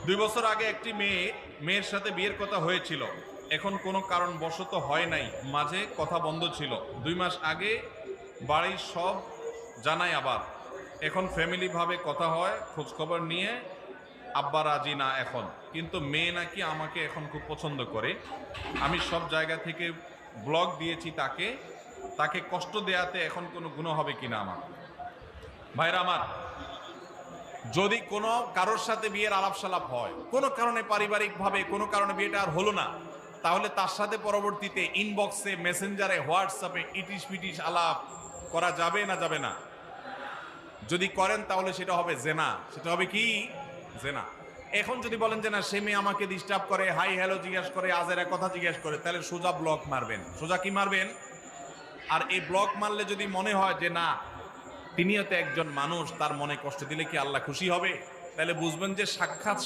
2 বছর আগে একটি মেয়ের সাথে বিয়ের কথা হয়েছিল। এখন কোনো কারণবশত হয় নাই, মাঝে কথা বন্ধ ছিল। 2 মাস আগে বাড়ির সব জানাই আবার। এখন ফ্যামিলি ভাবে কথা হয়, খোঁজ খবর নিয়ে আব্বা রাজি না এখন, কিন্তু মেয়ে নাকি আমাকে এখন খুব পছন্দ করে। আমি সব জায়গা থেকে ব্লগ দিয়েছি তাকে। তাকে কষ্ট দেয়াতে এখন কোনো গুনাহ হবে কিনা আমার? ভাইরা আমার, যদি কোনো কারোর সাথে বিয়ের আলাপ সালাপ হয়, কোনো কারণে পারিবারিকভাবে কোনো কারণে বিয়েটা আর হলো না, তাহলে তার সাথে পরবর্তীতে ইনবক্সে, মেসেঞ্জারে, হোয়াটসঅ্যাপে ইটিস পিটিস আলাপ করা যাবে না যাবে না? যদি করেন তাহলে সেটা হবে জেনা। সেটা হবে কি? জেনা। এখন যদি বলেন যে না, সে মেয়ে আমাকে ডিস্টার্ব করে, হাই হ্যালো জিজ্ঞেস করে, আজেরা কথা জিজ্ঞেস করে, তাহলে সোজা ব্লক মারবেন। সোজা কি মারবেন? আর এই ব্লক মারলে যদি মনে হয় যে না, তিনিও তো একজন মানুষ, তার মনে কষ্ট দিলে কি আল্লাহ খুশি হবে, তাহলে বুঝবেন যে সাক্ষাৎ